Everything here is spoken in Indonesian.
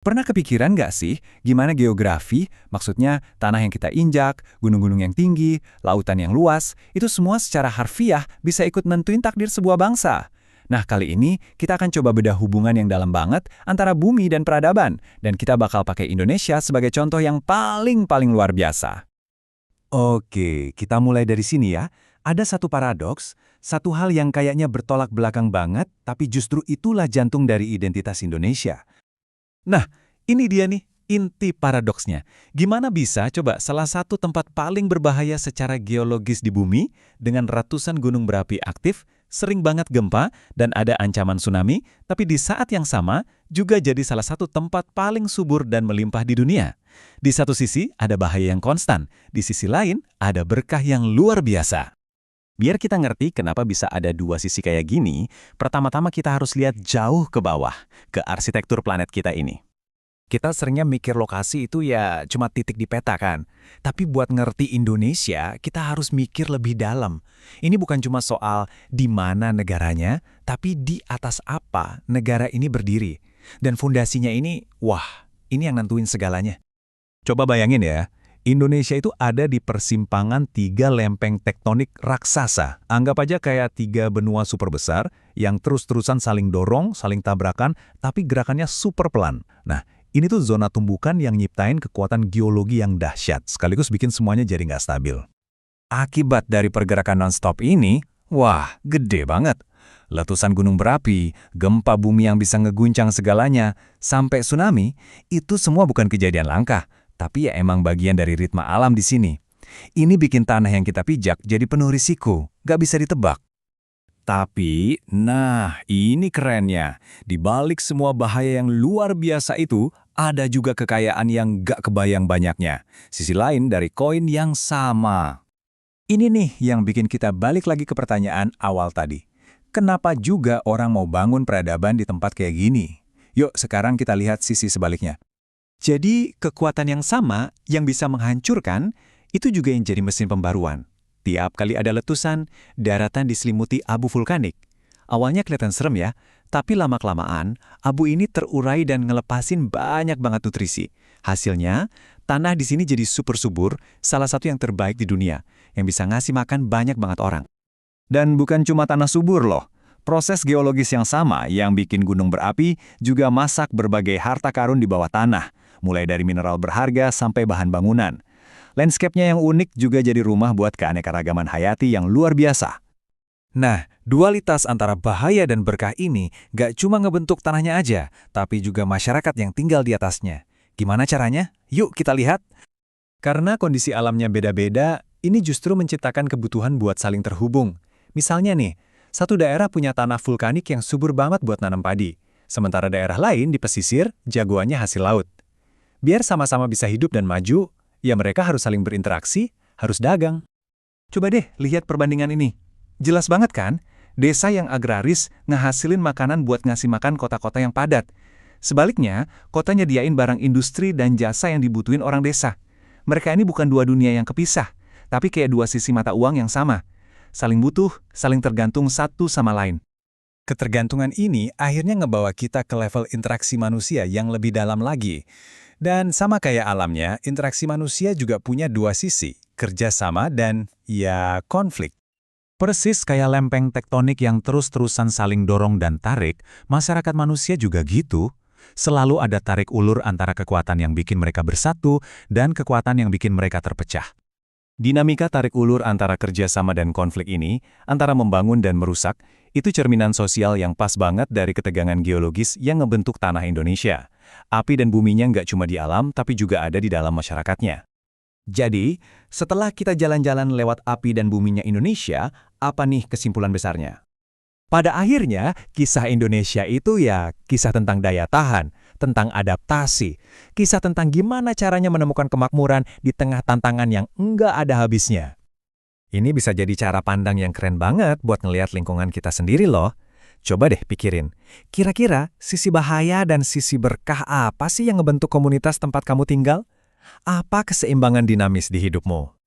Pernah kepikiran nggak sih gimana geografi, maksudnya tanah yang kita injak, gunung-gunung yang tinggi, lautan yang luas, itu semua secara harfiah bisa ikut nentuin takdir sebuah bangsa? Nah, kali ini kita akan coba bedah hubungan yang dalam banget antara bumi dan peradaban, dan kita bakal pakai Indonesia sebagai contoh yang paling luar biasa. Oke, kita mulai dari sini ya. Ada satu paradoks, satu hal yang kayaknya bertolak belakang banget, tapi justru itulah jantung dari identitas Indonesia. Nah, ini dia nih, inti paradoksnya. Gimana bisa coba salah satu tempat paling berbahaya secara geologis di bumi, dengan ratusan gunung berapi aktif, sering banget gempa, dan ada ancaman tsunami, tapi di saat yang sama juga jadi salah satu tempat paling subur dan melimpah di dunia. Di satu sisi ada bahaya yang konstan, di sisi lain ada berkah yang luar biasa. Biar kita ngerti kenapa bisa ada dua sisi kayak gini, pertama-tama kita harus lihat jauh ke bawah, ke arsitektur planet kita ini. Kita seringnya mikir lokasi itu ya cuma titik di peta kan. Tapi buat ngerti Indonesia, kita harus mikir lebih dalam. Ini bukan cuma soal di mana negaranya, tapi di atas apa negara ini berdiri. Dan fondasinya ini, wah, ini yang nentuin segalanya. Coba bayangin ya, Indonesia itu ada di persimpangan tiga lempeng tektonik raksasa. Anggap aja kayak tiga benua super besar yang terus-terusan saling dorong, saling tabrakan, tapi gerakannya super pelan. Nah, ini tuh zona tumbukan yang nyiptain kekuatan geologi yang dahsyat, sekaligus bikin semuanya jadi nggak stabil. Akibat dari pergerakan non-stop ini, wah, gede banget. Letusan gunung berapi, gempa bumi yang bisa ngeguncang segalanya, sampai tsunami, itu semua bukan kejadian langka. Tapi ya emang bagian dari ritme alam di sini. Ini bikin tanah yang kita pijak jadi penuh risiko, nggak bisa ditebak. Tapi, nah ini kerennya. Di balik semua bahaya yang luar biasa itu, ada juga kekayaan yang nggak kebayang banyaknya. Sisi lain dari koin yang sama. Ini nih yang bikin kita balik lagi ke pertanyaan awal tadi. Kenapa juga orang mau bangun peradaban di tempat kayak gini? Yuk sekarang kita lihat sisi sebaliknya. Jadi, kekuatan yang sama yang bisa menghancurkan, itu juga yang jadi mesin pembaruan. Tiap kali ada letusan, daratan diselimuti abu vulkanik. Awalnya kelihatan serem ya, tapi lama-kelamaan, abu ini terurai dan ngelepasin banyak banget nutrisi. Hasilnya, tanah di sini jadi super subur, salah satu yang terbaik di dunia, yang bisa ngasih makan banyak banget orang. Dan bukan cuma tanah subur loh. Proses geologis yang sama yang bikin gunung berapi juga masak berbagai harta karun di bawah tanah, mulai dari mineral berharga sampai bahan bangunan. Landscape-nya yang unik juga jadi rumah buat keanekaragaman hayati yang luar biasa. Nah, dualitas antara bahaya dan berkah ini gak cuma ngebentuk tanahnya aja, tapi juga masyarakat yang tinggal di atasnya. Gimana caranya? Yuk kita lihat. Karena kondisi alamnya beda-beda, ini justru menciptakan kebutuhan buat saling terhubung. Misalnya nih, satu daerah punya tanah vulkanik yang subur banget buat nanam padi, sementara daerah lain di pesisir jagoannya hasil laut. Biar sama-sama bisa hidup dan maju, ya mereka harus saling berinteraksi, harus dagang. Coba deh lihat perbandingan ini. Jelas banget kan? Desa yang agraris ngehasilin makanan buat ngasih makan kota-kota yang padat. Sebaliknya, kota nyediain barang industri dan jasa yang dibutuhin orang desa. Mereka ini bukan dua dunia yang kepisah, tapi kayak dua sisi mata uang yang sama. Saling butuh, saling tergantung satu sama lain. Ketergantungan ini akhirnya ngebawa kita ke level interaksi manusia yang lebih dalam lagi. Dan sama kayak alamnya, interaksi manusia juga punya dua sisi, kerjasama dan, ya, konflik. Persis kayak lempeng tektonik yang terus-terusan saling dorong dan tarik, masyarakat manusia juga gitu. Selalu ada tarik ulur antara kekuatan yang bikin mereka bersatu dan kekuatan yang bikin mereka terpecah. Dinamika tarik ulur antara kerjasama dan konflik ini, antara membangun dan merusak, itu cerminan sosial yang pas banget dari ketegangan geologis yang ngebentuk tanah Indonesia. Api dan buminya nggak cuma di alam, tapi juga ada di dalam masyarakatnya. Jadi, setelah kita jalan-jalan lewat api dan buminya Indonesia, apa nih kesimpulan besarnya? Pada akhirnya, kisah Indonesia itu ya kisah tentang daya tahan, tentang adaptasi, kisah tentang gimana caranya menemukan kemakmuran di tengah tantangan yang enggak ada habisnya. Ini bisa jadi cara pandang yang keren banget buat ngelihat lingkungan kita sendiri loh. Coba deh pikirin, kira-kira sisi bahaya dan sisi berkah apa sih yang ngebentuk komunitas tempat kamu tinggal? Apa keseimbangan dinamis di hidupmu?